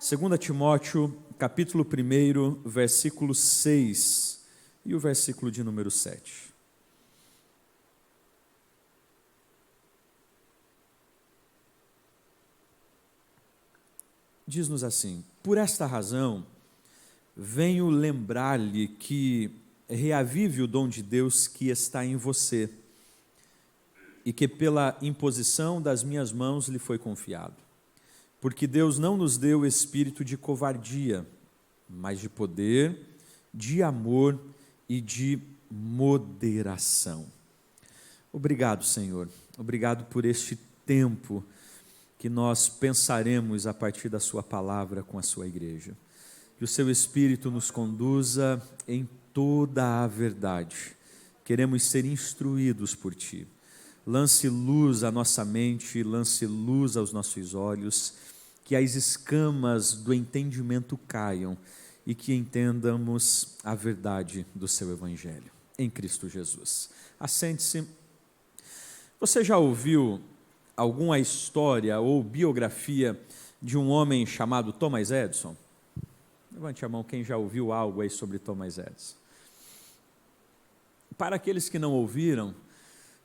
2 Timóteo, capítulo 1, versículo 6 e o versículo de número 7. Diz-nos assim: por esta razão, venho lembrar-lhe que reavive o dom de Deus que está em você e que pela imposição das minhas mãos lhe foi confiado. Porque Deus não nos deu espírito de covardia, mas de poder, de amor e de moderação. Obrigado, Senhor. Obrigado por este tempo que nós pensaremos a partir da sua palavra com a sua igreja. Que o seu Espírito nos conduza em toda a verdade. Queremos ser instruídos por ti. Lance luz à nossa mente, lance luz aos nossos olhos, que as escamas do entendimento caiam e que entendamos a verdade do seu Evangelho, em Cristo Jesus. Assente-se. Você já ouviu alguma história ou biografia de um homem chamado Thomas Edison? Levante a mão quem já ouviu algo aí sobre Thomas Edison. Para aqueles que não ouviram,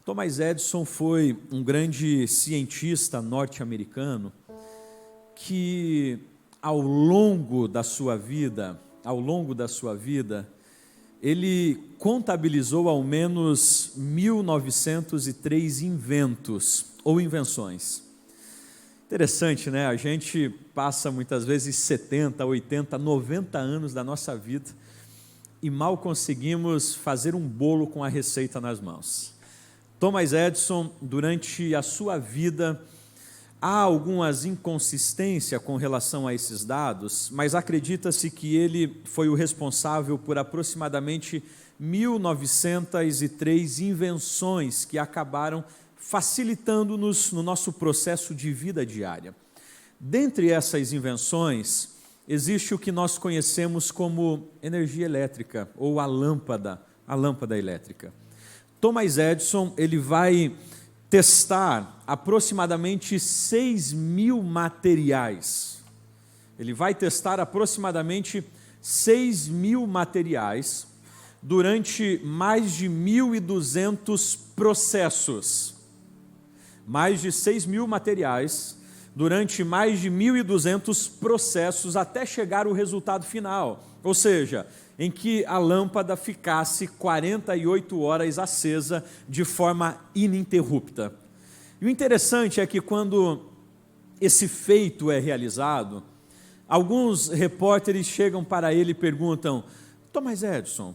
Thomas Edison foi um grande cientista norte-americano que ao longo da sua vida, ele contabilizou ao menos 1903 inventos ou invenções. Interessante, né? A gente passa muitas vezes 70, 80, 90 anos da nossa vida e mal conseguimos fazer um bolo com a receita nas mãos. Thomas Edison, durante a sua vida, há algumas inconsistências com relação a esses dados, mas acredita-se que ele foi o responsável por aproximadamente 1903 invenções que acabaram facilitando-nos no nosso processo de vida diária. Dentre essas invenções, existe o que nós conhecemos como energia elétrica, ou a lâmpada elétrica. Thomas Edison, ele vai testar aproximadamente 6.000 materiais. Ele vai testar aproximadamente 6.000 materiais durante mais de 1.200 processos. Mais de 6.000 materiais durante mais de 1.200 processos até chegar ao resultado final. Ou seja, em que a lâmpada ficasse 48 horas acesa de forma ininterrupta. E o interessante é que quando esse feito é realizado, alguns repórteres chegam para ele e perguntam: Thomas Edison,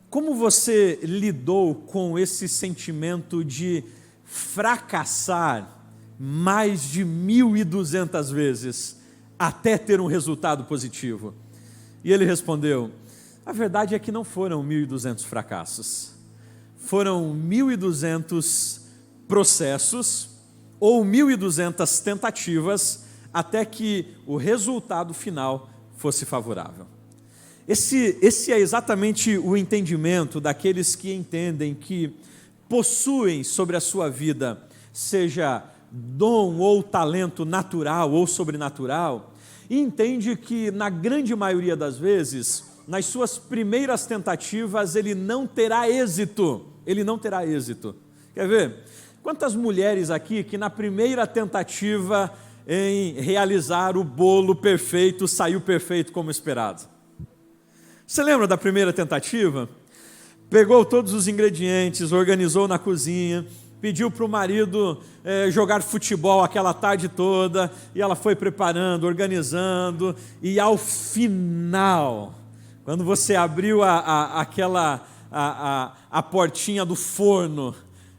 como você lidou com esse sentimento de fracassar mais de 1.200 vezes até ter um resultado positivo? E ele respondeu: a verdade é que não foram 1.200 fracassos, foram 1.200 processos ou 1.200 tentativas até que o resultado final fosse favorável. Esse é exatamente o entendimento daqueles que entendem que possuem sobre a sua vida, seja dom ou talento natural ou sobrenatural, e entende que na grande maioria das vezes, nas suas primeiras tentativas, ele não terá êxito. Quer ver? Quantas mulheres aqui que na primeira tentativa em realizar o bolo perfeito, saiu perfeito como esperado? Você lembra da primeira tentativa? Pegou todos os ingredientes, organizou na cozinha, pediu para o marido jogar futebol aquela tarde toda, e ela foi preparando, organizando, e ao final, quando você abriu a portinha do forno,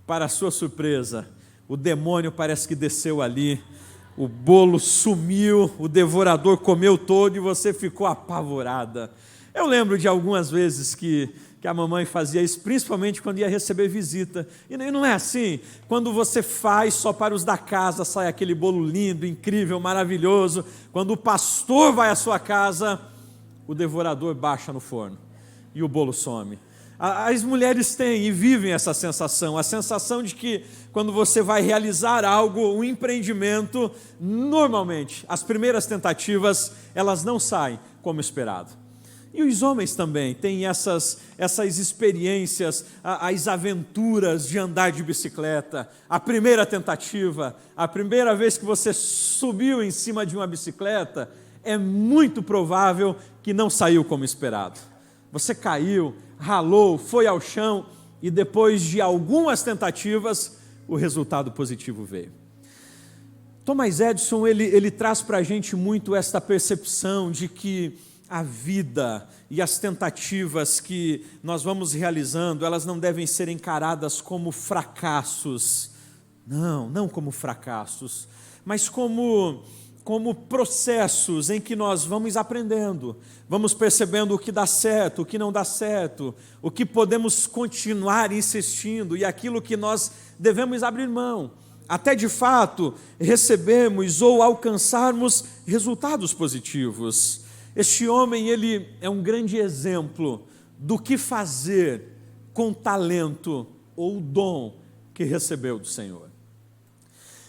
para a sua surpresa, o demônio parece que desceu ali, o bolo sumiu, o devorador comeu todo e você ficou apavorada. Eu lembro de algumas vezes que a mamãe fazia isso, principalmente quando ia receber visita. E não é assim? Quando você faz só para os da casa, sai aquele bolo lindo, incrível, maravilhoso. Quando o pastor vai à sua casa, o devorador baixa no forno e o bolo some. As mulheres têm e vivem essa sensação, a sensação de que quando você vai realizar algo, um empreendimento, normalmente, as primeiras tentativas, elas não saem como esperado. E os homens também têm essas experiências, as aventuras de andar de bicicleta, a primeira tentativa, a primeira vez que você subiu em cima de uma bicicleta, é muito provável que não saiu como esperado. Você caiu, ralou, foi ao chão e depois de algumas tentativas, o resultado positivo veio. Thomas Edison, ele traz para a gente muito esta percepção de que a vida e as tentativas que nós vamos realizando, elas não devem ser encaradas como fracassos. Não como fracassos, mas como processos em que nós vamos aprendendo, vamos percebendo o que dá certo, o que não dá certo, o que podemos continuar insistindo e aquilo que nós devemos abrir mão, até de fato recebermos ou alcançarmos resultados positivos. Este homem, ele é um grande exemplo do que fazer com talento ou dom que recebeu do Senhor.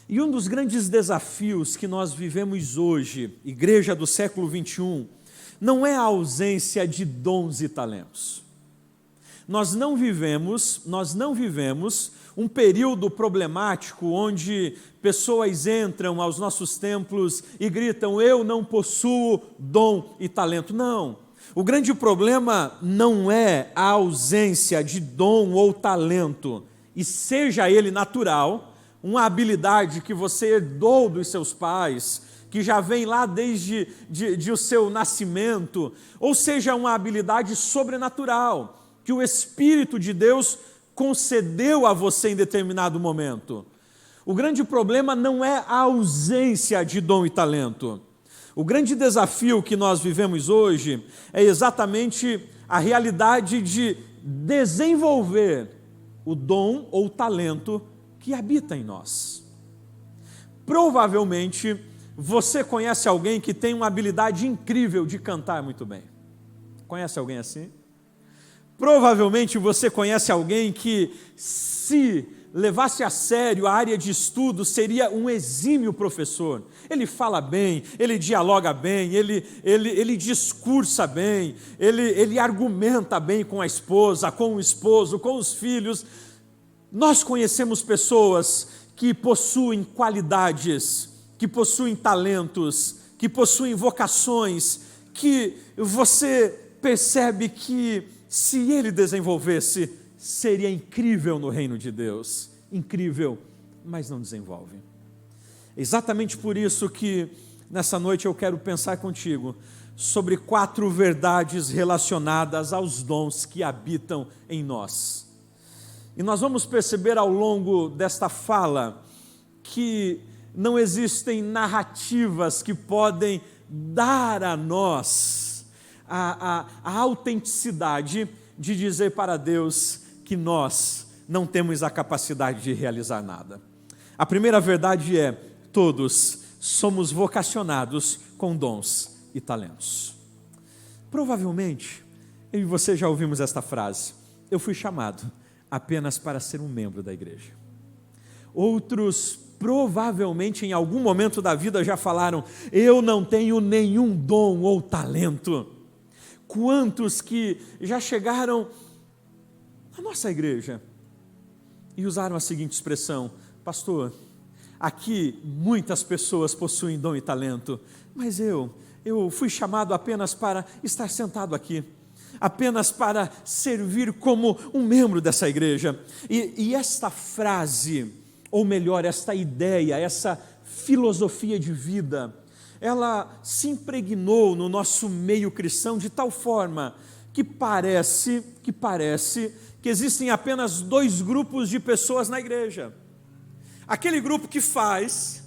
E um dos grandes desafios que nós vivemos hoje, igreja do século 21, não é a ausência de dons e talentos. Nós não vivemos um período problemático onde pessoas entram aos nossos templos e gritam: eu não possuo dom e talento. Não. O grande problema não é a ausência de dom ou talento, e seja ele natural, uma habilidade que você herdou dos seus pais, que já vem lá desde o seu nascimento, ou seja, uma habilidade sobrenatural, que o Espírito de Deus concedeu a você em determinado momento. O grande problema não é a ausência de dom e talento. O grande desafio que nós vivemos hoje é exatamente a realidade de desenvolver o dom ou o talento que habita em nós. Provavelmente você conhece alguém que tem uma habilidade incrível de cantar muito bem. Conhece alguém assim? Provavelmente você conhece alguém que, se levasse a sério a área de estudo, seria um exímio professor. Ele fala bem, ele dialoga bem, ele discursa bem, ele argumenta bem com a esposa, com o esposo, com os filhos. Nós conhecemos pessoas que possuem qualidades, que possuem talentos, que possuem vocações, que você percebe que, se ele desenvolvesse, seria incrível no reino de Deus. Incrível, mas não desenvolve. Exatamente por isso que nessa noite eu quero pensar contigo sobre 4 verdades relacionadas aos dons que habitam em nós. E nós vamos perceber ao longo desta fala que não existem narrativas que podem dar a nós a autenticidade de dizer para Deus que nós não temos a capacidade de realizar nada. A primeira verdade é: todos somos vocacionados com dons e talentos. Provavelmente, eu e você já ouvimos esta frase: eu fui chamado apenas para ser um membro da igreja. Outros provavelmente em algum momento da vida já falaram: eu não tenho nenhum dom ou talento. Quantos que já chegaram à nossa igreja e usaram a seguinte expressão: pastor, aqui muitas pessoas possuem dom e talento, mas eu fui chamado apenas para estar sentado aqui, apenas para servir como um membro dessa igreja. E esta frase, ou melhor, esta ideia, essa filosofia de vida, ela se impregnou no nosso meio cristão de tal forma que parece que existem apenas 2 grupos de pessoas na igreja. Aquele grupo que faz,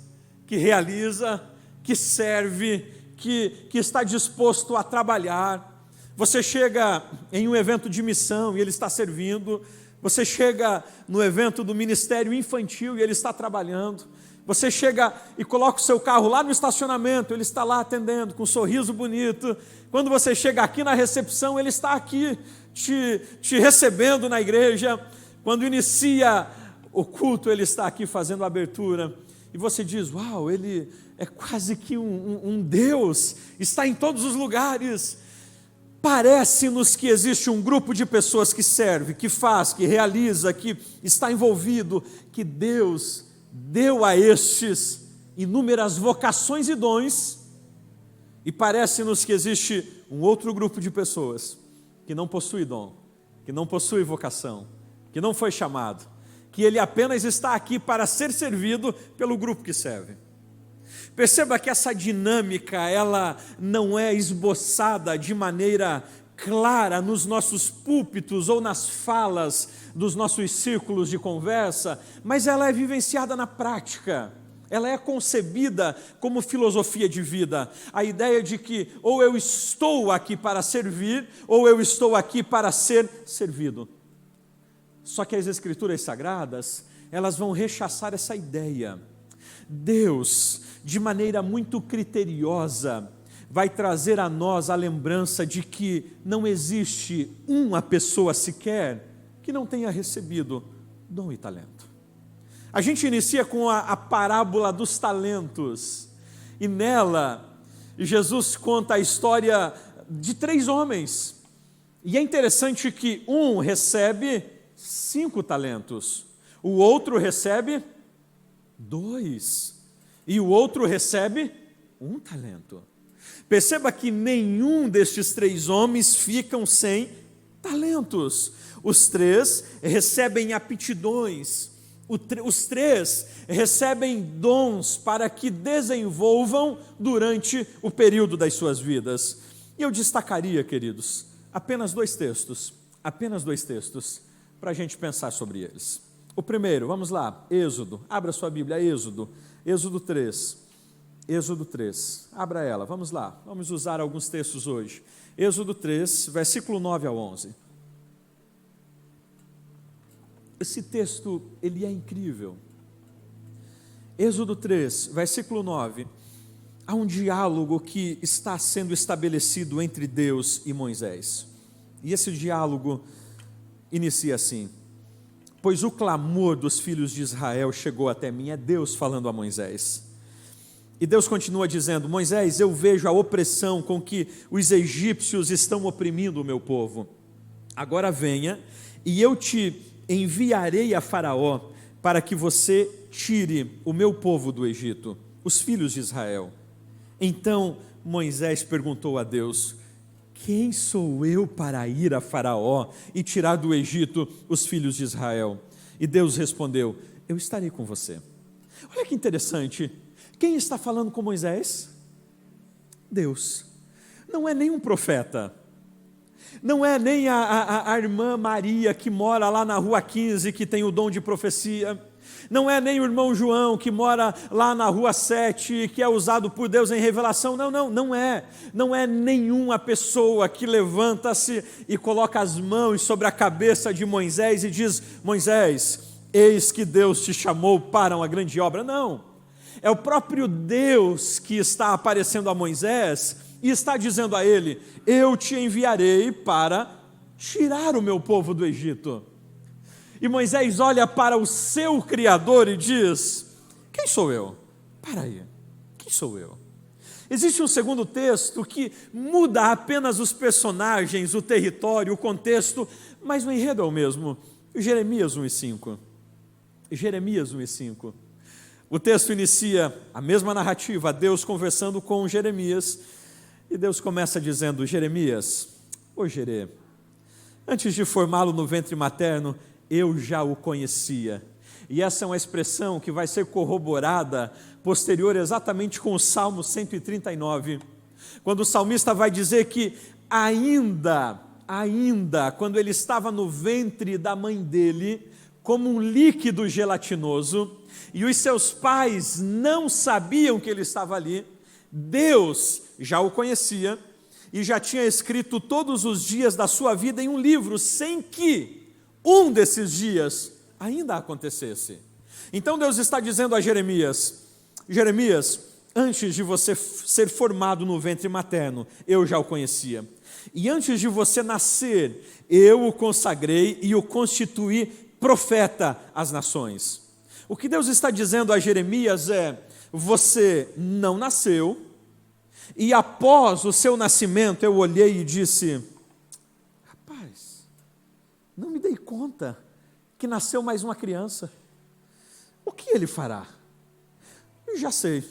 que realiza, que serve, que está disposto a trabalhar. Você chega em um evento de missão e ele está servindo. Você chega no evento do ministério infantil e ele está trabalhando. Você chega e coloca o seu carro lá no estacionamento, ele está lá atendendo, com um sorriso bonito. Quando você chega aqui na recepção, ele está aqui te recebendo na igreja. Quando inicia o culto, ele está aqui fazendo a abertura. E você diz, uau, ele é quase que um Deus, está em todos os lugares. Parece-nos que existe um grupo de pessoas que serve, que faz, que realiza, que está envolvido, que Deus deu a estes inúmeras vocações e dons, e parece-nos que existe um outro grupo de pessoas que não possui dom, que não possui vocação, que não foi chamado, que ele apenas está aqui para ser servido pelo grupo que serve. Perceba que essa dinâmica, ela não é esboçada de maneira clara nos nossos púlpitos ou nas falas dos nossos círculos de conversa, mas ela é vivenciada na prática, ela é concebida como filosofia de vida, a ideia de que ou eu estou aqui para servir, ou eu estou aqui para ser servido. Só que as Escrituras Sagradas, elas vão rechaçar essa ideia. Deus, de maneira muito criteriosa, vai trazer a nós a lembrança de que não existe uma pessoa sequer que não tenha recebido dom e talento. A gente inicia com a parábola dos talentos, e nela Jesus conta a história de 3 homens, e é interessante que um recebe 5 talentos, o outro recebe 2, e o outro recebe 1 talento. Perceba que nenhum destes 3 homens ficam sem talentos. Os 3 recebem aptidões, os 3 recebem dons para que desenvolvam durante o período das suas vidas. E eu destacaria, queridos, apenas 2 textos, para a gente pensar sobre eles. O primeiro, vamos lá, Êxodo, abra sua Bíblia, Êxodo 3, abra ela, vamos lá, vamos usar alguns textos hoje. Êxodo 3, versículo 9 ao 11. Esse texto, ele é incrível. Êxodo 3, versículo 9, há um diálogo que está sendo estabelecido entre Deus e Moisés. E esse diálogo inicia assim: pois o clamor dos filhos de Israel chegou até mim, é Deus falando a Moisés. E Deus continua dizendo: Moisés, eu vejo a opressão com que os egípcios estão oprimindo o meu povo. Agora venha, e eu te enviarei a Faraó, para que você tire o meu povo do Egito, os filhos de Israel. Então Moisés perguntou a Deus: quem sou eu para ir a Faraó e tirar do Egito os filhos de Israel? E Deus respondeu: eu estarei com você. Olha que interessante, quem está falando com Moisés? Deus. Não é nem um profeta, não é nem a irmã Maria que mora lá na rua 15, que tem o dom de profecia, não é nem o irmão João que mora lá na rua 7, que é usado por Deus em revelação, não é nenhuma pessoa que levanta-se e coloca as mãos sobre a cabeça de Moisés e diz: Moisés, eis que Deus te chamou para uma grande obra. Não, é o próprio Deus que está aparecendo a Moisés e está dizendo a ele: eu te enviarei para tirar o meu povo do Egito. E Moisés olha para o seu Criador e diz: quem sou eu? Para aí, quem sou eu? Existe um segundo texto que muda apenas os personagens, o território, o contexto, mas o enredo é o mesmo. Jeremias 1:5. Jeremias 1:5. O texto inicia a mesma narrativa, Deus conversando com Jeremias, e Deus começa dizendo: Jeremias, ô Jerê, antes de formá-lo no ventre materno, eu já o conhecia. E essa é uma expressão que vai ser corroborada posterior exatamente com o Salmo 139, quando o salmista vai dizer que ainda, quando ele estava no ventre da mãe dele, como um líquido gelatinoso, e os seus pais não sabiam que ele estava ali, Deus já o conhecia e já tinha escrito todos os dias da sua vida em um livro, sem que um desses dias ainda acontecesse. Então Deus está dizendo a Jeremias: Jeremias, antes de você ser formado no ventre materno, eu já o conhecia. E antes de você nascer, eu o consagrei e o constituí profeta às nações. O que Deus está dizendo a Jeremias é: você não nasceu, e após o seu nascimento eu olhei e disse: rapaz, não me dei conta que nasceu mais uma criança. O que ele fará? Eu já sei,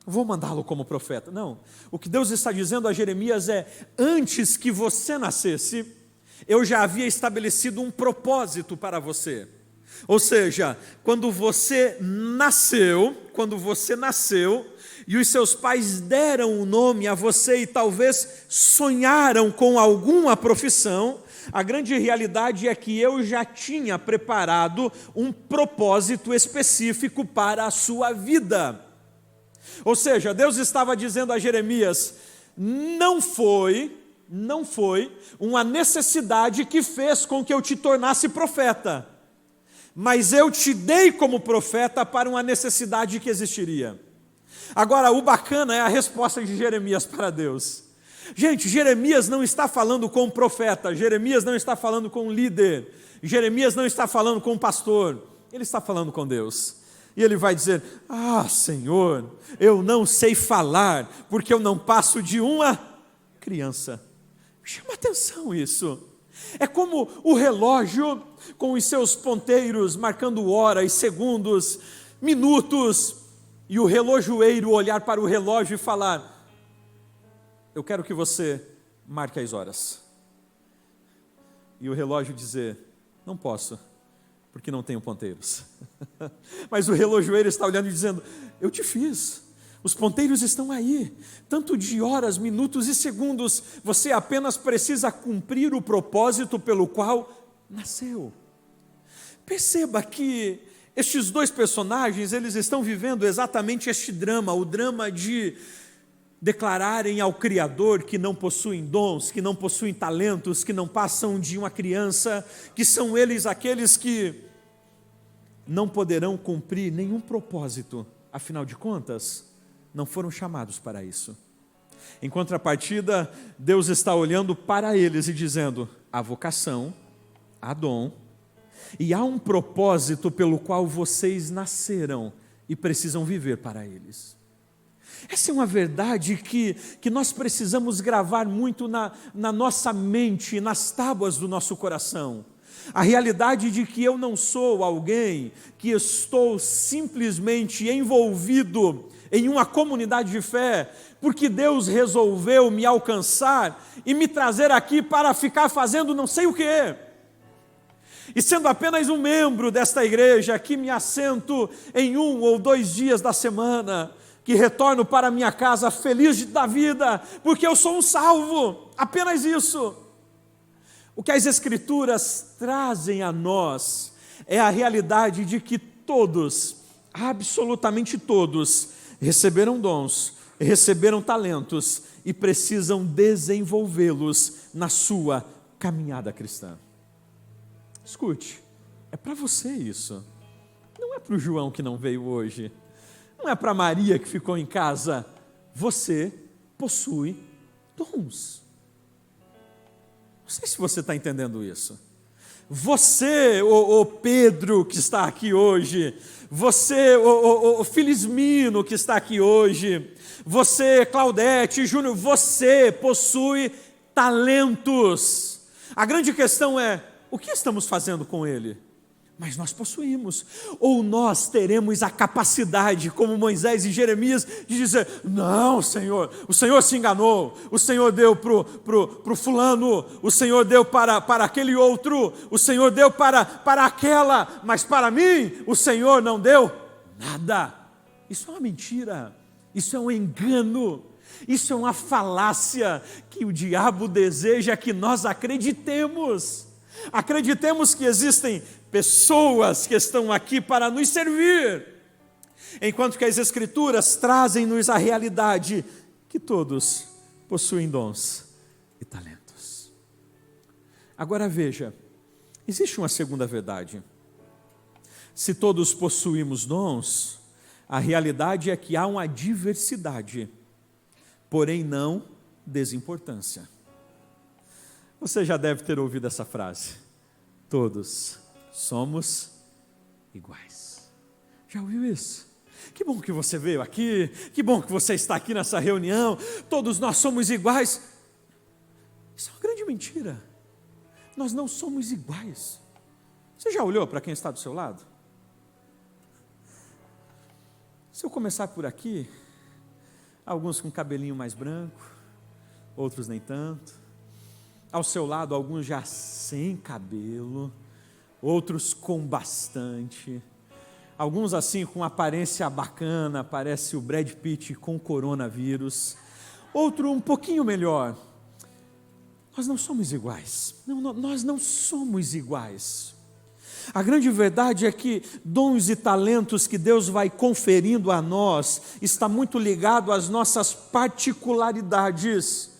vou mandá-lo como profeta. Não, o que Deus está dizendo a Jeremias é: antes que você nascesse, eu já havia estabelecido um propósito para você. Ou seja, quando você nasceu, e os seus pais deram o nome a você e talvez sonharam com alguma profissão, a grande realidade é que eu já tinha preparado um propósito específico para a sua vida. Ou seja, Deus estava dizendo a Jeremias: não foi uma necessidade que fez com que eu te tornasse profeta, mas eu te dei como profeta para uma necessidade que existiria. Agora, o bacana é a resposta de Jeremias para Deus. Gente, Jeremias não está falando com um profeta, Jeremias não está falando com um líder, Jeremias não está falando com um pastor, ele está falando com Deus. E ele vai dizer: ah, Senhor, eu não sei falar, porque eu não passo de uma criança. Chama atenção isso. É como o relógio com os seus ponteiros marcando horas, segundos, minutos, e o relojoeiro olhar para o relógio e falar: eu quero que você marque as horas. E o relógio dizer: não posso, porque não tenho ponteiros. Mas o relojoeiro está olhando e dizendo: eu te fiz, os ponteiros estão aí, tanto de horas, minutos e segundos, você apenas precisa cumprir o propósito pelo qual nasceu. Perceba que estes dois personagens, eles estão vivendo exatamente este drama, o drama de declararem ao Criador que não possuem dons, que não possuem talentos, que não passam de uma criança, que são eles aqueles que não poderão cumprir nenhum propósito, afinal de contas, não foram chamados para isso. Em contrapartida, Deus está olhando para eles e dizendo: há vocação, há dom, e há um propósito pelo qual vocês nasceram e precisam viver para eles. Essa é uma verdade que nós precisamos gravar muito na nossa mente, nas tábuas do nosso coração. A realidade de que eu não sou alguém que estou simplesmente envolvido em uma comunidade de fé, porque Deus resolveu me alcançar e me trazer aqui para ficar fazendo não sei o quê. E sendo apenas um membro desta igreja, que me assento em 1 ou 2 dias da semana, que retorno para minha casa feliz da vida, porque eu sou um salvo, apenas isso. O que as Escrituras trazem a nós é a realidade de que todos, absolutamente todos, receberam dons, receberam talentos e precisam desenvolvê-los na sua caminhada cristã. Escute, é para você isso, não é para o João que não veio hoje, não é para Maria que ficou em casa. Você possui dons. Não sei se você está entendendo isso. Você, o Pedro que está aqui hoje, você, o Filismino que está aqui hoje, você, Claudete, Júnior, você possui talentos. A grande questão é: o que estamos fazendo com ele? Mas nós possuímos, ou nós teremos a capacidade, como Moisés e Jeremias, de dizer: não, Senhor, o Senhor se enganou, o Senhor deu para o fulano, o Senhor deu para aquele outro, o Senhor deu para aquela, mas para mim o Senhor não deu nada. Isso é uma mentira, isso é um engano, isso é uma falácia que o diabo deseja que nós acreditemos. Acreditemos que existem pessoas que estão aqui para nos servir, enquanto que as Escrituras trazem-nos a realidade que todos possuem dons e talentos. Agora veja, existe uma segunda verdade. Se todos possuímos dons, a realidade é que há uma diversidade, porém não desimportância. Você já deve ter ouvido essa frase: todos somos iguais. Já ouviu isso? Que bom que você veio aqui, que bom que você está aqui nessa reunião, todos nós somos iguais. Isso é uma grande mentira. Nós não somos iguais. Você já olhou para quem está do seu lado? Se eu começar por aqui, alguns com cabelinho mais branco, outros nem tanto. Ao seu lado, alguns já sem cabelo, outros com bastante. Alguns assim com aparência bacana, parece o Brad Pitt com coronavírus. Outro um pouquinho melhor. Nós não somos iguais. Nós não somos iguais. A grande verdade é que dons e talentos que Deus vai conferindo a nós está muito ligado às nossas particularidades.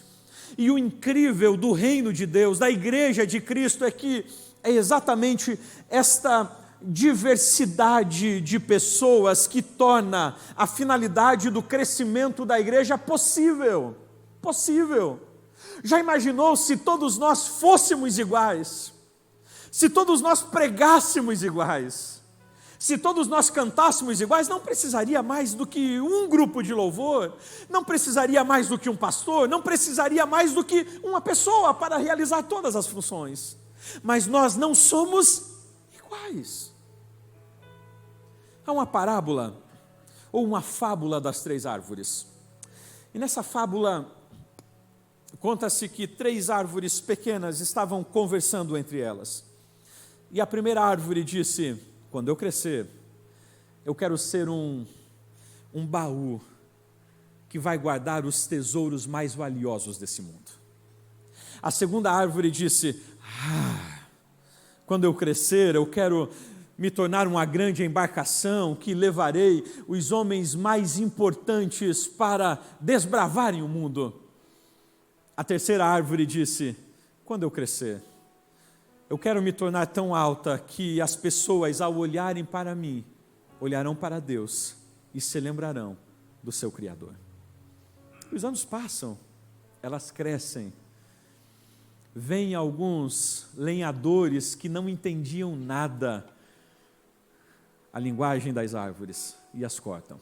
E o incrível do reino de Deus, da igreja de Cristo, é que é exatamente esta diversidade de pessoas que torna a finalidade do crescimento da igreja possível. Possível. Já imaginou se todos nós fôssemos iguais? Se todos nós pregássemos iguais? Se todos nós cantássemos iguais, não precisaria mais do que um grupo de louvor, não precisaria mais do que um pastor, não precisaria mais do que uma pessoa para realizar todas as funções. Mas nós não somos iguais. Há uma parábola, ou uma fábula das 3 árvores. E nessa fábula, conta-se que 3 árvores pequenas estavam conversando entre elas. E a primeira árvore disse: quando eu crescer, eu quero ser um baú que vai guardar os tesouros mais valiosos desse mundo. A segunda árvore disse: quando eu crescer, eu quero me tornar uma grande embarcação que levarei os homens mais importantes para desbravarem o mundo. A terceira árvore disse: quando eu crescer, eu quero me tornar tão alta que as pessoas, ao olharem para mim, olharão para Deus e se lembrarão do seu Criador. Os anos passam, elas crescem. Vêm alguns lenhadores que não entendiam nada a linguagem das árvores e as cortam.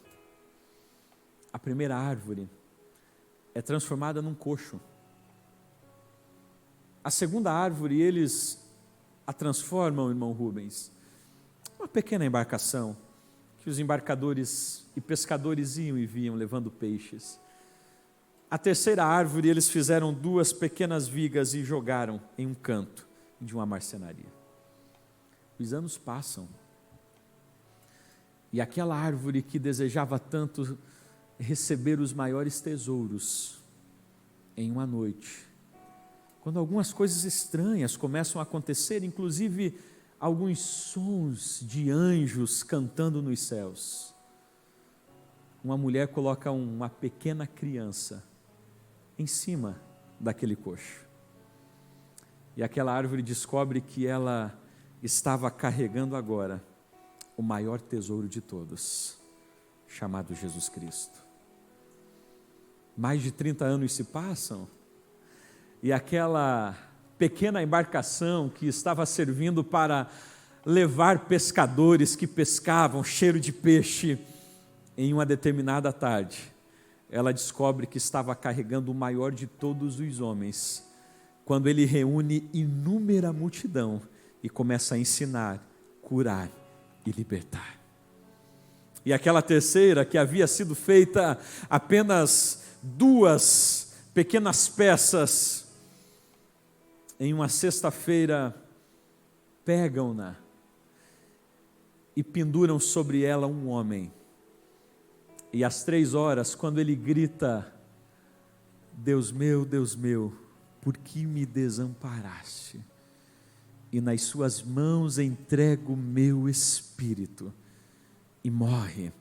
A primeira árvore é transformada num coxo. A segunda árvore, eles a transformam, irmão Rubens, uma pequena embarcação que os embarcadores e pescadores iam e vinham levando peixes. A terceira árvore, eles fizeram 2 pequenas vigas e jogaram em um canto de uma marcenaria. Os anos passam e aquela árvore que desejava tanto receber os maiores tesouros, em uma noite, quando algumas coisas estranhas começam a acontecer, inclusive alguns sons de anjos cantando nos céus, uma mulher coloca uma pequena criança em cima daquele coxo. E aquela árvore descobre que ela estava carregando agora o maior tesouro de todos, chamado Jesus Cristo. Mais de 30 anos se passam, e aquela pequena embarcação que estava servindo para levar pescadores que pescavam cheiro de peixe, em uma determinada tarde, ela descobre que estava carregando o maior de todos os homens, quando ele reúne inúmera multidão e começa a ensinar, curar e libertar. E aquela terceira, que havia sido feita apenas 2 pequenas peças, em uma sexta-feira, pegam-na e penduram sobre ela um homem. E às 3 horas, quando ele grita: Deus meu, por que me desamparaste? E nas suas mãos entrego o meu espírito. E morre.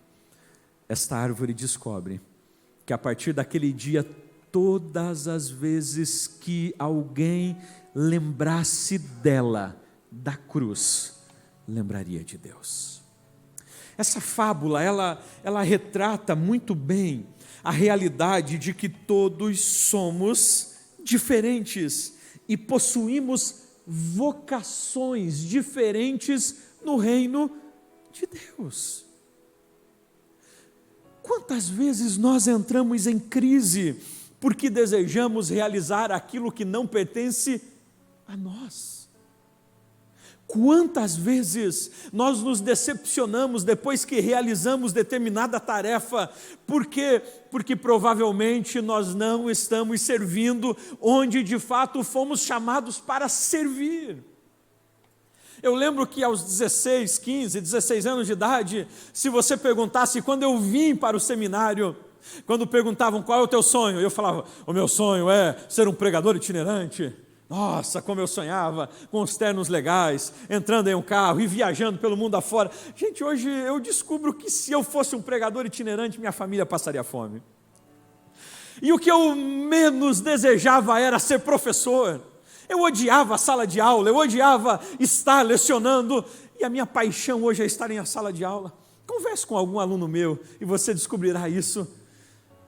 Esta árvore descobre que a partir daquele dia, todas as vezes que alguém lembrasse dela, da cruz, lembraria de Deus. Essa fábula, ela retrata muito bem a realidade de que todos somos diferentes e possuímos vocações diferentes no reino de Deus. Quantas vezes nós entramos em crise porque desejamos realizar aquilo que não pertence a nós? Quantas vezes nós nos decepcionamos depois que realizamos determinada tarefa, porque provavelmente nós não estamos servindo onde de fato fomos chamados para servir. Eu lembro que aos 16, 15, 16 anos de idade, se você perguntasse, quando eu vim para o seminário, quando perguntavam qual é o teu sonho, eu falava, o meu sonho é ser um pregador itinerante. Nossa, como eu sonhava, com os ternos legais, entrando em um carro e viajando pelo mundo afora. Gente, hoje eu descubro que se eu fosse um pregador itinerante, minha família passaria fome. E o que eu menos desejava era ser professor. Eu odiava a sala de aula, eu odiava estar lecionando, e a minha paixão hoje é estar em sala de aula. Converse com algum aluno meu e você descobrirá isso.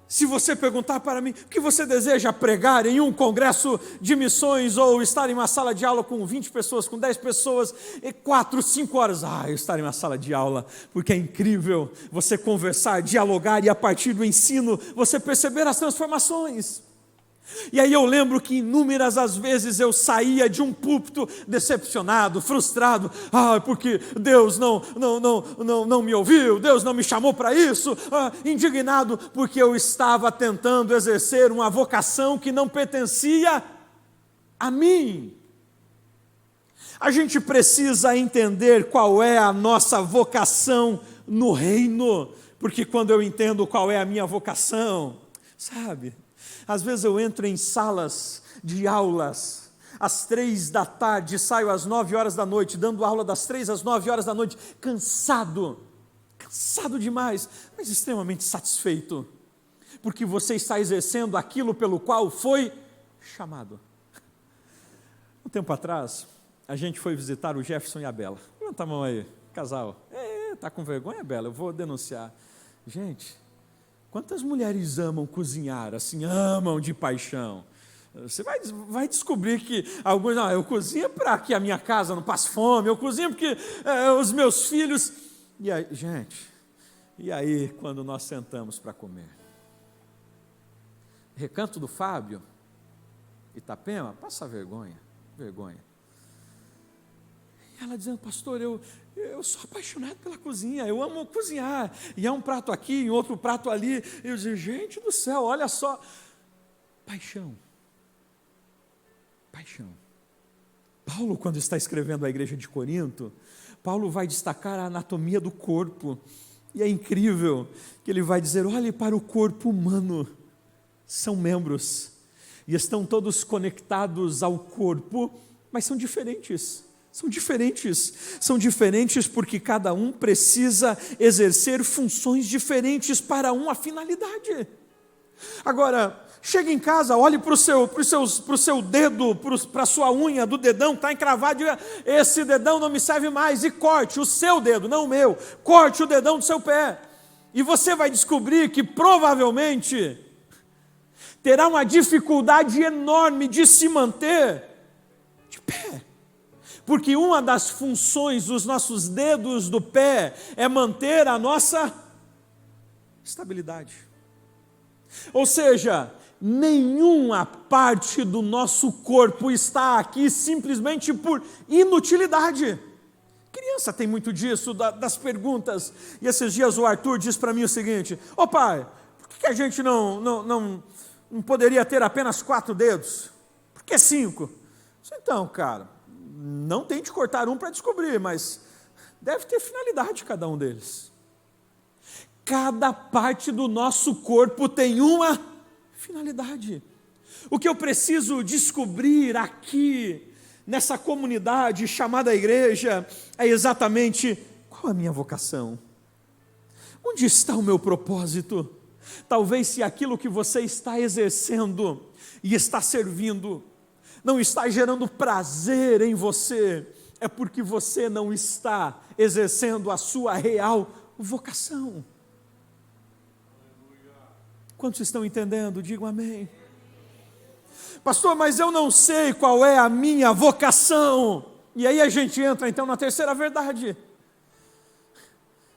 Se você perguntar para mim, o que você deseja pregar em um congresso de missões ou estar em uma sala de aula com 20 pessoas, com 10 pessoas, e 4, 5 horas? Eu estar em uma sala de aula, porque é incrível você conversar, dialogar e a partir do ensino você perceber as transformações. E aí eu lembro que inúmeras as vezes eu saía de um púlpito decepcionado, frustrado, porque Deus não me ouviu, Deus não me chamou para isso, indignado porque eu estava tentando exercer uma vocação que não pertencia a mim. A gente precisa entender qual é a nossa vocação no reino, porque quando eu entendo qual é a minha vocação, sabe? Às vezes eu entro em salas de aulas, às 3 da tarde, saio às 9 horas da noite, dando aula das 3 às 9 horas da noite, cansado demais, mas extremamente satisfeito, porque você está exercendo aquilo pelo qual foi chamado. Um tempo atrás, a gente foi visitar o Jefferson e a Bela. Levanta a mão aí, casal. Está com vergonha, Bela? Eu vou denunciar. Gente, quantas mulheres amam cozinhar, assim, amam de paixão? Você vai descobrir que alguns, eu cozinho para que a minha casa não passe fome, eu cozinho porque os meus filhos... E aí, gente, quando nós sentamos para comer? Recanto do Fábio, Itapema, passa vergonha. E ela dizendo, pastor, eu sou apaixonado pela cozinha, eu amo cozinhar, e há um prato aqui, e outro prato ali, eu dizia, gente do céu, olha só, paixão. Paulo, quando está escrevendo à igreja de Corinto, Paulo vai destacar a anatomia do corpo, e é incrível que ele vai dizer, olhe para o corpo humano, são membros, e estão todos conectados ao corpo, mas são diferentes porque cada um precisa exercer funções diferentes para uma finalidade. Agora, chega em casa, olhe para o seu dedo, para a sua unha do dedão, está encravado, diga, esse dedão não me serve mais, e corte o seu dedo, não o meu, corte o dedão do seu pé, e você vai descobrir que provavelmente terá uma dificuldade enorme de se manter de pé. Porque uma das funções dos nossos dedos do pé é manter a nossa estabilidade. Ou seja, nenhuma parte do nosso corpo está aqui simplesmente por inutilidade. Criança tem muito disso, das perguntas. E esses dias o Arthur disse para mim o seguinte, pai, por que a gente não poderia ter apenas 4 dedos? Por que 5? Então, cara, não tente cortar um para descobrir, mas deve ter finalidade cada um deles. Cada parte do nosso corpo tem uma finalidade. O que eu preciso descobrir aqui, nessa comunidade chamada igreja, é exatamente qual a minha vocação? Onde está o meu propósito? Talvez se aquilo que você está exercendo e está servindo não está gerando prazer em você, é porque você não está exercendo a sua real vocação. Quantos estão entendendo? Digam amém. Pastor, mas eu não sei qual é a minha vocação. E aí a gente entra então na terceira verdade.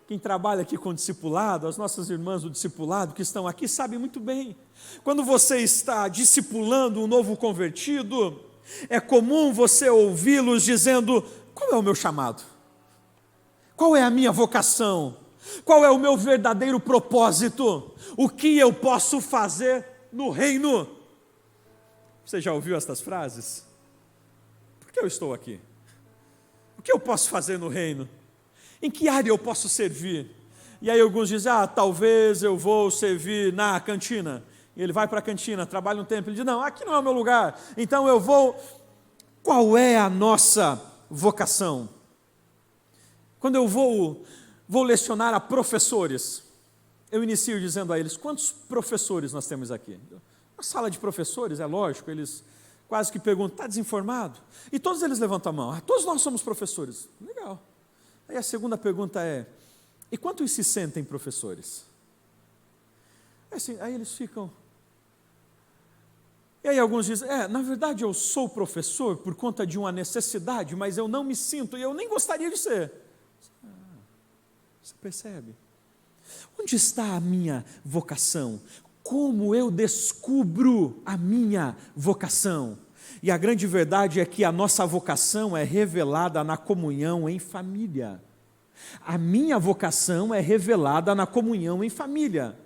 Quem trabalha aqui com discipulado, as nossas irmãs do discipulado que estão aqui sabem muito bem. Quando você está discipulando um novo convertido, é comum você ouvi-los dizendo: qual é o meu chamado? Qual é a minha vocação? Qual é o meu verdadeiro propósito? O que eu posso fazer no reino? Você já ouviu estas frases? Por que eu estou aqui? O que eu posso fazer no reino? Em que área eu posso servir? E aí alguns dizem: talvez eu vou servir na cantina. E ele vai para a cantina, trabalha um tempo, ele diz: não, aqui não é o meu lugar, então eu vou. Qual é a nossa vocação? Quando eu vou lecionar a professores, eu inicio dizendo a eles: quantos professores nós temos aqui? Na sala de professores, é lógico, eles quase que perguntam: está desinformado? E todos eles levantam a mão: todos nós somos professores. Legal. Aí a segunda pergunta é: e quantos se sentem professores? Assim, aí eles ficam. E aí alguns dizem: na verdade eu sou professor por conta de uma necessidade, mas eu não me sinto e eu nem gostaria de ser. Você percebe? Onde está a minha vocação? Como eu descubro a minha vocação? E a grande verdade é que a nossa vocação é revelada na comunhão em família. A minha vocação é revelada na comunhão em família.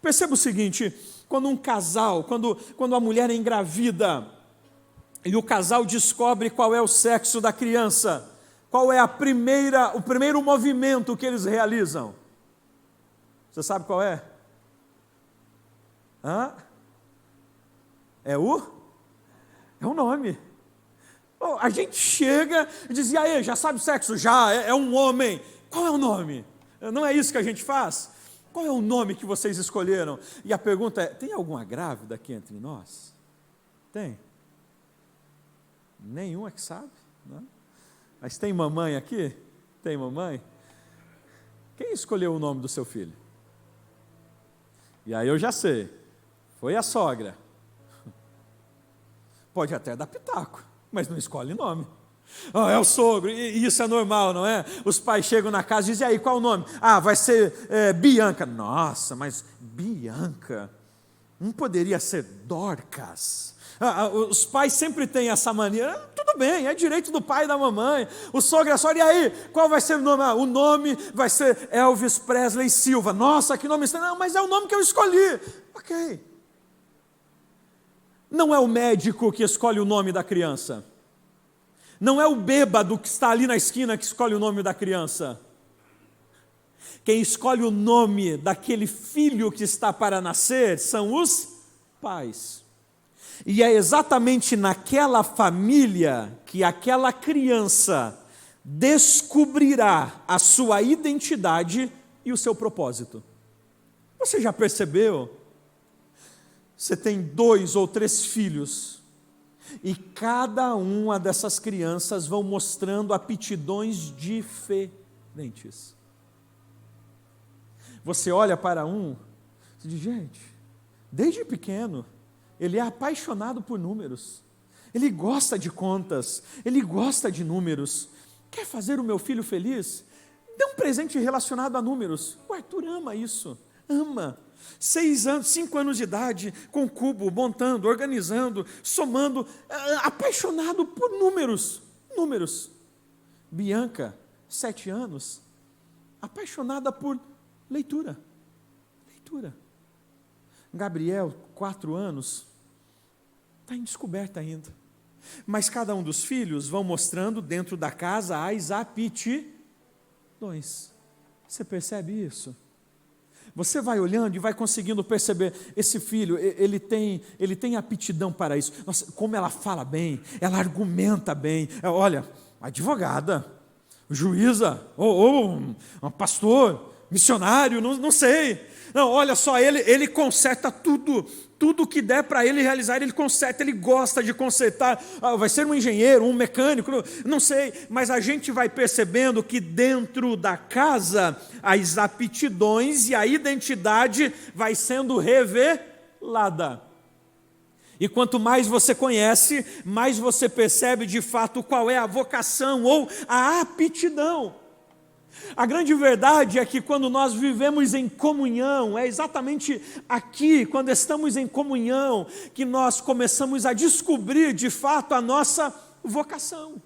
Perceba o seguinte: quando um casal, quando a mulher é engravida, e o casal descobre qual é o sexo da criança, qual é o primeiro movimento que eles realizam? Você sabe qual é? É o nome. A gente chega e diz: e aí, já sabe o sexo? Já, é um homem. Qual é o nome? Não é isso que a gente faz? Qual é o nome que vocês escolheram? E a pergunta é: tem alguma grávida aqui entre nós? Tem? Nenhum é que sabe, não? Mas tem mamãe aqui? Tem mamãe? Quem escolheu o nome do seu filho? E aí eu já sei, foi a sogra. Pode até dar pitaco, mas não escolhe nome. É o sogro, e isso é normal, não é? Os pais chegam na casa e dizem: e aí, qual o nome? Vai ser Bianca. Nossa, mas Bianca, não poderia ser Dorcas? Os pais sempre têm essa mania. Tudo bem, é direito do pai e da mamãe. O sogro e a sogra: e aí, qual vai ser o nome? O nome vai ser Elvis Presley Silva. Nossa, que nome estranho. Não, mas é o nome que eu escolhi. Ok. Não é o médico que escolhe o nome da criança. Não é o bêbado que está ali na esquina que escolhe o nome da criança. Quem escolhe o nome daquele filho que está para nascer são os pais. E é exatamente naquela família que aquela criança descobrirá a sua identidade e o seu propósito. Você já percebeu? Você tem 2 ou 3 filhos, e cada uma dessas crianças vão mostrando aptidões diferentes. Você olha para um e diz: gente, desde pequeno, ele é apaixonado por números, ele gosta de contas, ele gosta de números. Quer fazer o meu filho feliz? Dê um presente relacionado a números. O Arthur ama isso, ama. 6 anos, 5 anos de idade, com cubo, montando, organizando, somando, apaixonado por números. Bianca, 7 anos, apaixonada por leitura. Gabriel, 4 anos, está em descoberta ainda. Mas cada um dos filhos vão mostrando dentro da casa as aptidões. Você percebe isso? Você vai olhando e vai conseguindo perceber: esse filho, ele tem aptidão para isso. Nossa, como ela fala bem, ela argumenta bem. Olha, advogada, juíza, ou pastor, missionário, não sei. Não, olha só, ele conserta tudo Tudo que der para ele realizar, ele conserta, ele gosta de consertar. Vai ser um engenheiro, um mecânico, não sei, mas a gente vai percebendo que dentro da casa, as aptidões e a identidade vai sendo revelada. E quanto mais você conhece, mais você percebe de fato qual é a vocação ou a aptidão. A grande verdade é que quando nós vivemos em comunhão, é exatamente aqui, quando estamos em comunhão, que nós começamos a descobrir de fato a nossa vocação.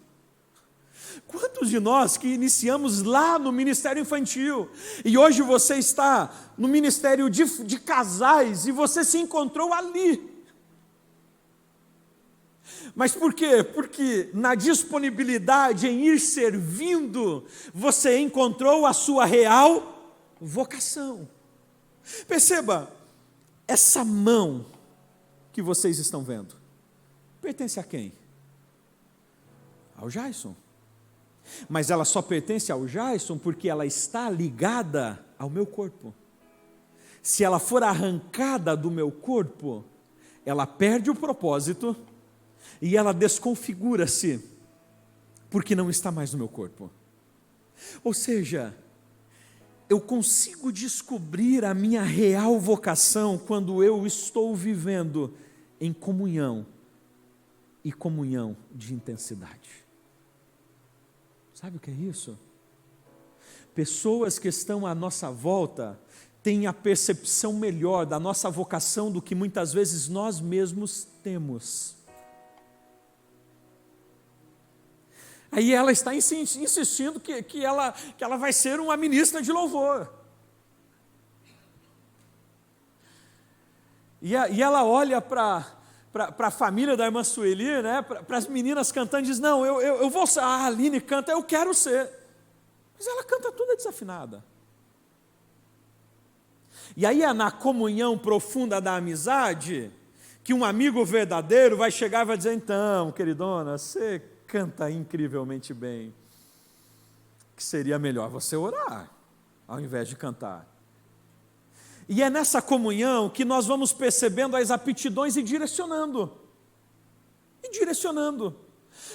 Quantos de nós que iniciamos lá no ministério infantil, e hoje você está no ministério de casais, e você se encontrou ali. Mas por quê? Porque na disponibilidade em ir servindo, você encontrou a sua real vocação. Perceba, essa mão que vocês estão vendo, pertence a quem? Ao Jason. Mas ela só pertence ao Jason porque ela está ligada ao meu corpo. Se ela for arrancada do meu corpo, ela perde o propósito e ela desconfigura-se, porque não está mais no meu corpo. Ou seja, eu consigo descobrir a minha real vocação quando eu estou vivendo em comunhão, e comunhão de intensidade. Sabe o que é isso? Pessoas que estão à nossa volta têm a percepção melhor da nossa vocação do que muitas vezes nós mesmos temos. Aí ela está insistindo que ela vai ser uma ministra de louvor. E ela olha para a família da irmã Sueli, né, para as meninas cantando, e diz, não, eu vou ser, a Aline canta, eu quero ser. Mas ela canta toda desafinada. E aí é na comunhão profunda da amizade, que um amigo verdadeiro vai chegar e vai dizer, então, queridona, você canta incrivelmente bem, que seria melhor você orar, ao invés de cantar. E é nessa comunhão que nós vamos percebendo as aptidões e direcionando.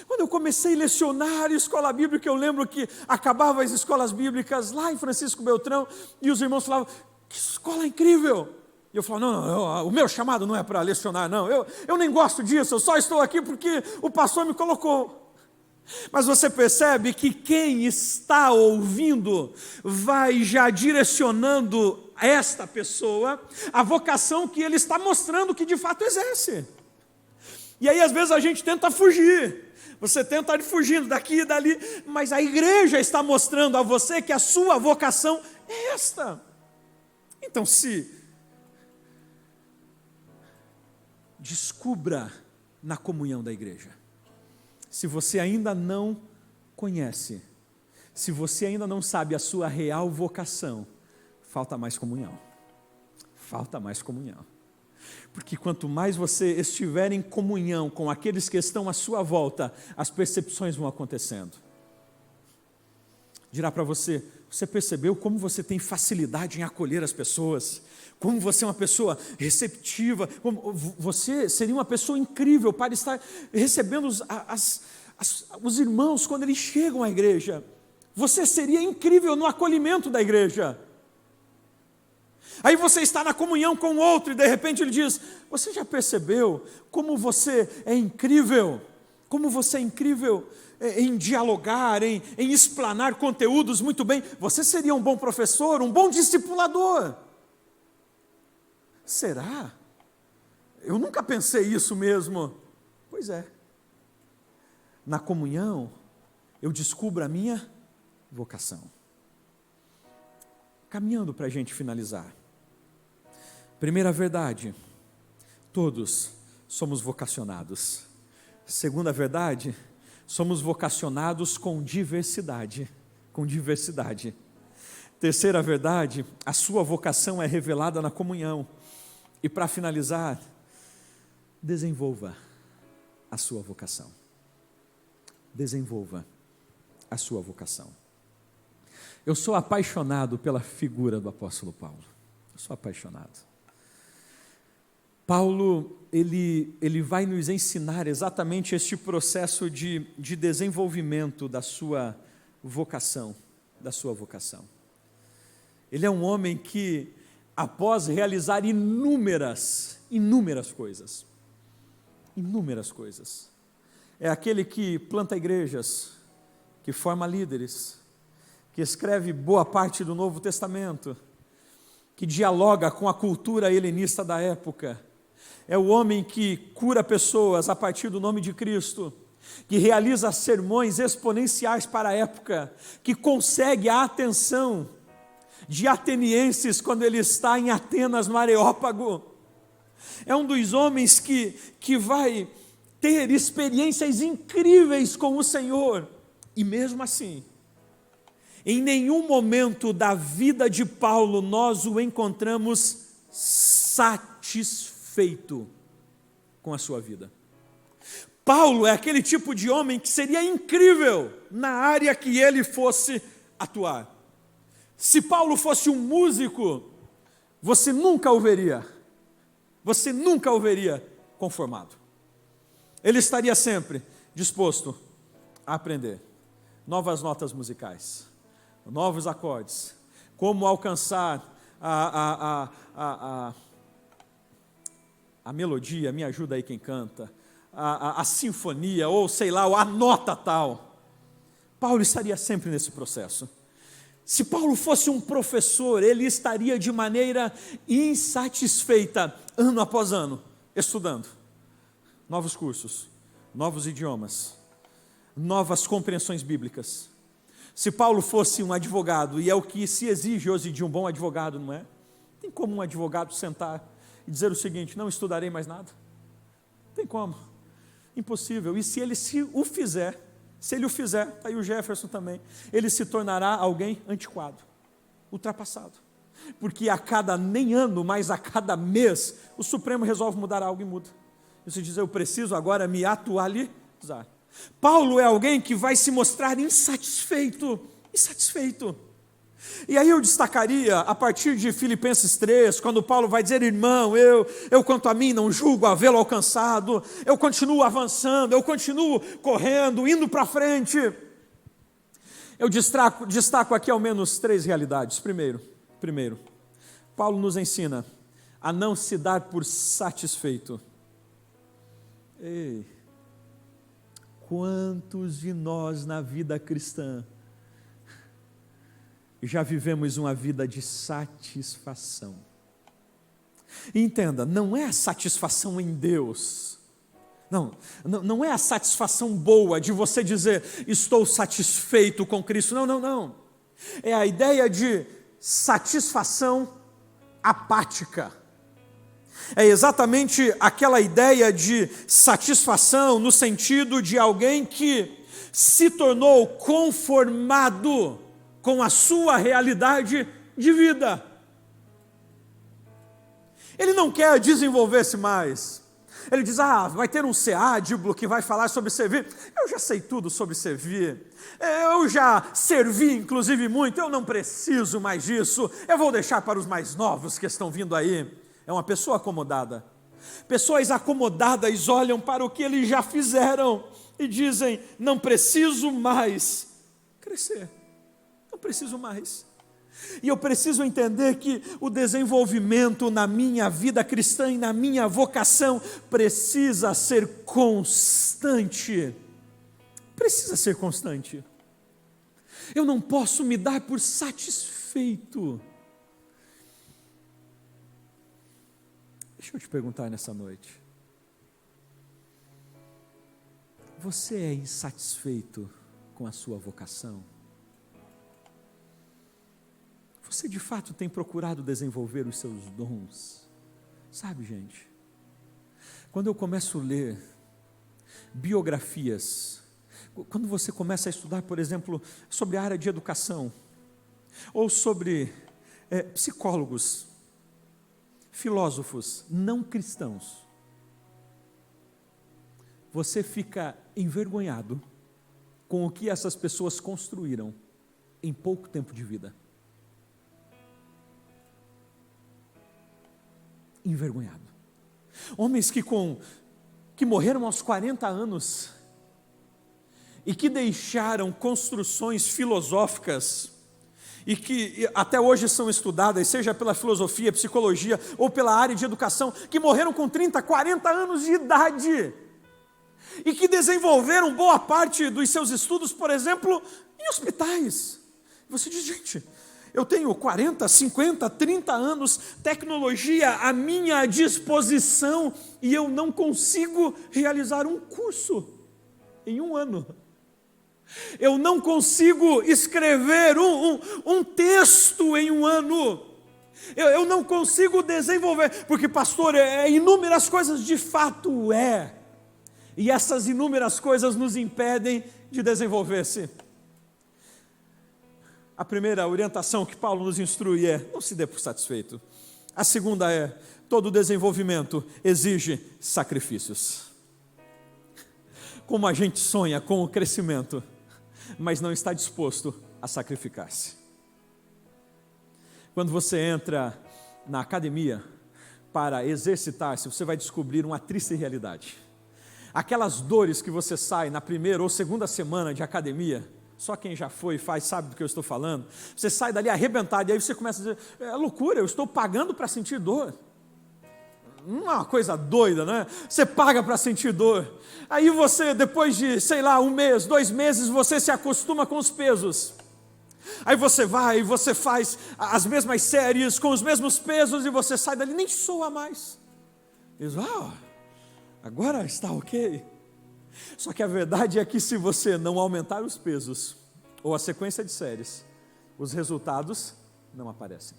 Quando eu comecei a lecionar escola bíblica, eu lembro que acabava as escolas bíblicas lá em Francisco Beltrão, e os irmãos falavam, que escola incrível! E eu falava, não, o meu chamado não é para lecionar, não, eu nem gosto disso, eu só estou aqui porque o pastor me colocou. Mas você percebe que quem está ouvindo vai já direcionando esta pessoa a vocação que ele está mostrando que de fato exerce. E aí às vezes a gente tenta fugir, você tenta ir fugindo daqui e dali, mas a igreja está mostrando a você que a sua vocação é esta. Então descubra na comunhão da igreja. Se você ainda não conhece, se você ainda não sabe a sua real vocação, falta mais comunhão. Porque quanto mais você estiver em comunhão com aqueles que estão à sua volta, as percepções vão acontecendo. Dirá para você, você percebeu como você tem facilidade em acolher as pessoas? Como você é uma pessoa receptiva? Como você seria uma pessoa incrível para estar recebendo os irmãos quando eles chegam à igreja. Você seria incrível no acolhimento da igreja. Aí você está na comunhão com o outro e de repente ele diz, você já percebeu como você é incrível? Como você é incrível em dialogar, em explanar conteúdos muito bem. Você seria um bom professor, um bom discipulador. Será? Eu nunca pensei isso mesmo. Pois é. Na comunhão, eu descubro a minha vocação. Caminhando para a gente finalizar. Primeira verdade, todos somos vocacionados. Segunda verdade, somos vocacionados com diversidade. Terceira verdade, a sua vocação é revelada na comunhão. E para finalizar, desenvolva a sua vocação. Eu sou apaixonado pela figura do apóstolo Paulo. Eu sou apaixonado. Paulo, ele vai nos ensinar exatamente este processo de desenvolvimento da sua vocação, Ele é um homem que, após realizar inúmeras coisas, é aquele que planta igrejas, que forma líderes, que escreve boa parte do Novo Testamento, que dialoga com a cultura helenista da época, é o homem que cura pessoas a partir do nome de Cristo, que realiza sermões exponenciais para a época, que consegue a atenção de atenienses quando ele está em Atenas, no Areópago. É um dos homens que vai ter experiências incríveis com o Senhor, e mesmo assim, em nenhum momento da vida de Paulo nós o encontramos satisfeito com a sua vida. Paulo é aquele tipo de homem que seria incrível na área que ele fosse atuar. Se Paulo fosse um músico, você nunca o veria conformado. Ele estaria sempre disposto a aprender novas notas musicais, novos acordes, como alcançar a melodia, me ajuda aí quem canta, a sinfonia, ou sei lá, a nota tal. Paulo estaria sempre nesse processo. Se Paulo fosse um professor, ele estaria de maneira insatisfeita, ano após ano, estudando novos cursos, novos idiomas, novas compreensões bíblicas. Se Paulo fosse um advogado, e é o que se exige hoje de um bom advogado, não é? Tem como um advogado sentar e dizer o seguinte: não estudarei mais nada? Tem como? Impossível. E se ele o fizer, está aí o Jefferson também, ele se tornará alguém antiquado, ultrapassado. Porque a cada, nem ano, mas a cada mês, o Supremo resolve mudar algo e muda. E você diz: eu preciso agora me atualizar. Paulo é alguém que vai se mostrar insatisfeito. E aí eu destacaria, a partir de Filipenses 3, quando Paulo vai dizer: irmão, eu quanto a mim não julgo havê-lo alcançado, eu continuo avançando, eu continuo correndo, indo para frente. Eu destaco aqui ao menos 3 realidades. Primeiro, Paulo nos ensina a não se dar por satisfeito. Ei, quantos de nós na vida cristã já vivemos uma vida de satisfação? E entenda, não é a satisfação em Deus, não é a satisfação boa de você dizer: estou satisfeito com Cristo, não, é a ideia de satisfação apática. É exatamente aquela ideia de satisfação no sentido de alguém que se tornou conformado com a sua realidade de vida. Ele não quer desenvolver-se mais. Ele diz: vai ter um CEADIBLO que vai falar sobre servir. Eu já sei tudo sobre servir. Eu já servi, inclusive, muito. Eu não preciso mais disso. Eu vou deixar para os mais novos que estão vindo aí. É uma pessoa acomodada. Pessoas acomodadas olham para o que eles já fizeram e dizem: não preciso mais crescer. Não preciso mais. E eu preciso entender que o desenvolvimento na minha vida cristã e na minha vocação precisa ser constante. Eu não posso me dar por satisfeito. Deixa eu te perguntar nessa noite: você é insatisfeito com a sua vocação? Você de fato tem procurado desenvolver os seus dons? Sabe, gente, quando eu começo a ler biografias, quando você começa a estudar, por exemplo, sobre a área de educação, ou sobre psicólogos, filósofos não cristãos, você fica envergonhado com o que essas pessoas construíram em pouco tempo de vida. Envergonhado. Homens que morreram aos 40 anos e que deixaram construções filosóficas e que até hoje são estudadas, seja pela filosofia, psicologia ou pela área de educação, que morreram com 30, 40 anos de idade e que desenvolveram boa parte dos seus estudos, por exemplo, em hospitais. Você diz, gente, eu tenho 40, 50, 30 anos, tecnologia à minha disposição e eu não consigo realizar um curso em um ano. Eu não consigo escrever um texto em um ano. Eu não consigo desenvolver, porque pastor, inúmeras coisas, de fato é. E essas inúmeras coisas nos impedem de desenvolver-se. A primeira orientação que Paulo nos instrui é: não se dê por satisfeito. A segunda é: todo desenvolvimento exige sacrifícios. Como a gente sonha com o crescimento, mas não está disposto a sacrificar-se. Quando você entra na academia para exercitar-se, você vai descobrir uma triste realidade. Aquelas dores que você sai na primeira ou segunda semana de academia, só quem já foi e faz sabe do que eu estou falando. Você sai dali arrebentado e aí você começa a dizer: é loucura, eu estou pagando para sentir dor. Uma coisa doida, né? Você paga para sentir dor. Aí você, depois de, sei lá, 1 mês, 2 meses, você se acostuma com os pesos. Aí você vai e você faz as mesmas séries com os mesmos pesos e você sai dali, nem soa mais. Diz: agora está ok. Só que a verdade é que se você não aumentar os pesos ou a sequência de séries, os resultados não aparecem.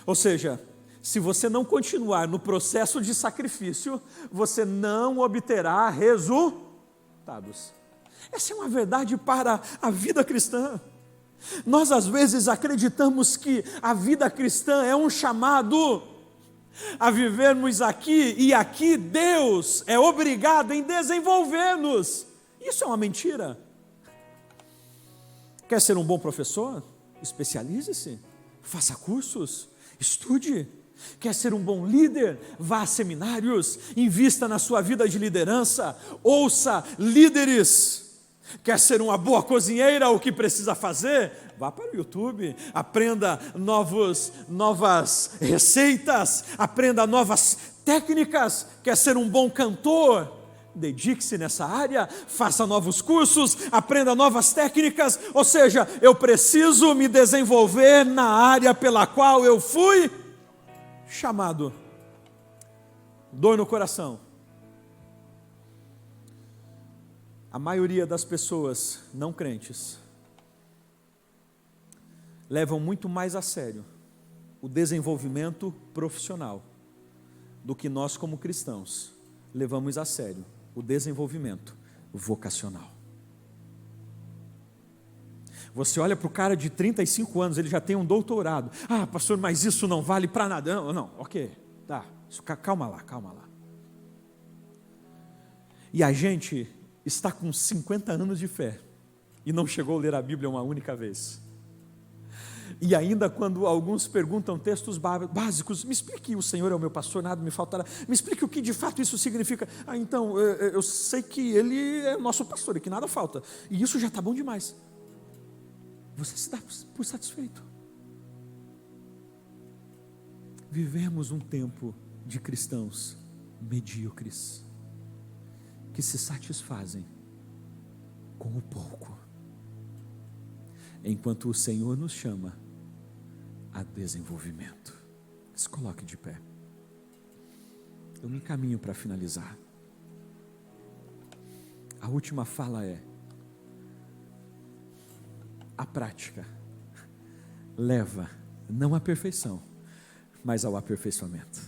Ou seja, se você não continuar no processo de sacrifício, você não obterá resultados. Essa é uma verdade para a vida cristã. Nós às vezes acreditamos que a vida cristã é um chamado a vivermos aqui, e aqui Deus é obrigado em desenvolver-nos. Isso é uma mentira. Quer ser um bom professor? Especialize-se, faça cursos, estude. Quer ser um bom líder? Vá a seminários, invista na sua vida de liderança, ouça líderes. Quer ser uma boa cozinheira? O que precisa fazer? Vá para o YouTube, aprenda novas receitas, aprenda novas técnicas. Quer ser um bom cantor? Dedique-se nessa área, faça novos cursos, aprenda novas técnicas. Ou seja, eu preciso me desenvolver na área pela qual eu fui chamado. Dor no coração. A maioria das pessoas não crentes levam muito mais a sério o desenvolvimento profissional do que nós, como cristãos, levamos a sério o desenvolvimento vocacional. Você olha para o cara de 35 anos, ele já tem um doutorado. Pastor, mas isso não vale para nada. Não, ok, tá, calma lá. E a gente está com 50 anos de fé e não chegou a ler a Bíblia uma única vez. E ainda quando alguns perguntam textos básicos: me explique, o Senhor é o meu pastor, nada me faltará. Me explique o que de fato isso significa. Então, eu sei que Ele é nosso pastor e que nada falta. E isso já está bom demais. Você se dá por satisfeito. Vivemos um tempo de cristãos medíocres, que se satisfazem com o pouco, enquanto o Senhor nos chama a desenvolvimento. Se coloque de pé. Eu me encaminho para finalizar. A última fala é: a prática leva não à perfeição, mas ao aperfeiçoamento.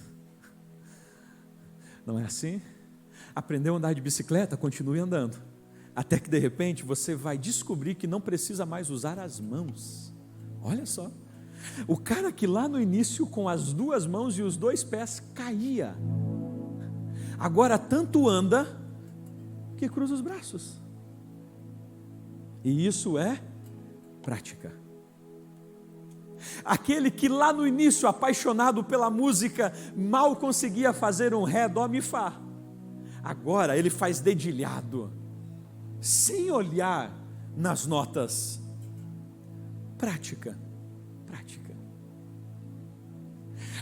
Não é assim? Aprendeu a andar de bicicleta? Continue andando, até que de repente você vai descobrir que não precisa mais usar as mãos. Olha só, o cara que lá no início com as 2 mãos e os 2 pés caía, agora tanto anda que cruza os braços. E isso é prática. Aquele que lá no início, apaixonado pela música, mal conseguia fazer um ré, dó, mi, fá. Agora ele faz dedilhado, sem olhar nas notas. Prática.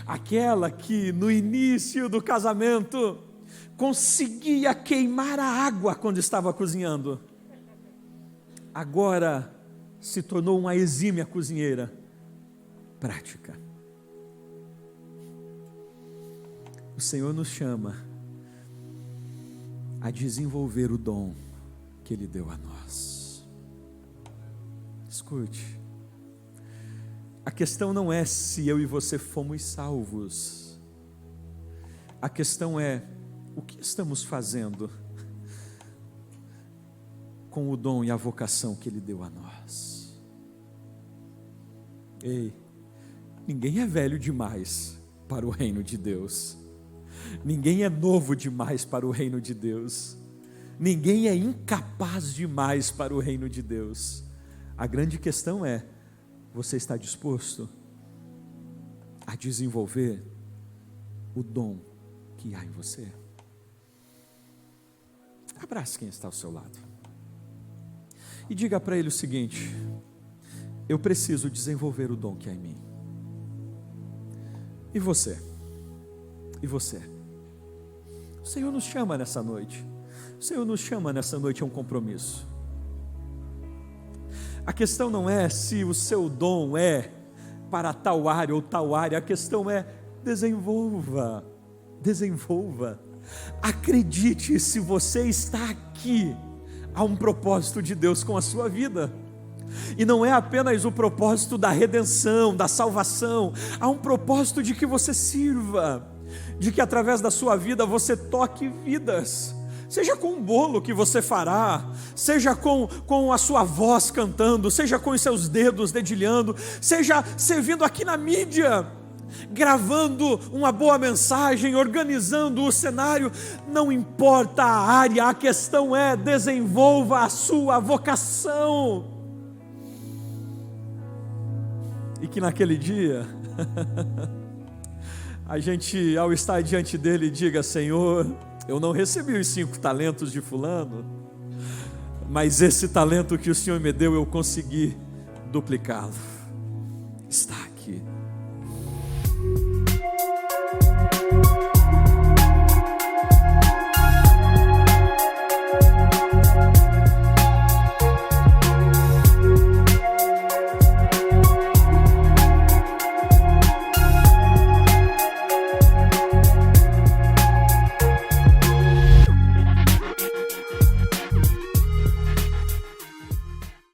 Aquela que no início do casamento conseguia queimar a água quando estava cozinhando, agora se tornou uma exímia cozinheira. Prática. O Senhor nos chama a desenvolver o dom que Ele deu a nós. Escute, a questão não é se eu e você fomos salvos, a questão é o que estamos fazendo com o dom e a vocação que Ele deu a nós. Ei, ninguém é velho demais para o reino de Deus, ninguém é novo demais para o reino de Deus, ninguém é incapaz demais para o reino de Deus. A grande questão é: você está disposto a desenvolver o dom que há em você? Abrace quem está ao seu lado e diga para ele o seguinte: eu preciso desenvolver o dom que há em mim. E você? E você? O Senhor nos chama nessa noite. O Senhor nos chama nessa noite a um compromisso. A questão não é se o seu dom é para tal área ou tal área, a questão é: desenvolva. Acredite, se você está aqui, há um propósito de Deus com a sua vida, e não é apenas o propósito da redenção, da salvação, há um propósito de que você sirva, de que através da sua vida você toque vidas, seja com um bolo que você fará, seja com a sua voz cantando, seja com os seus dedos dedilhando, seja servindo aqui na mídia, gravando uma boa mensagem, organizando o cenário. Não importa a área, a questão é: desenvolva a sua vocação. E que naquele dia a gente, ao estar diante dele, diga: Senhor, eu não recebi os 5 talentos de fulano, mas esse talento que o Senhor me deu, eu consegui duplicá-lo. Está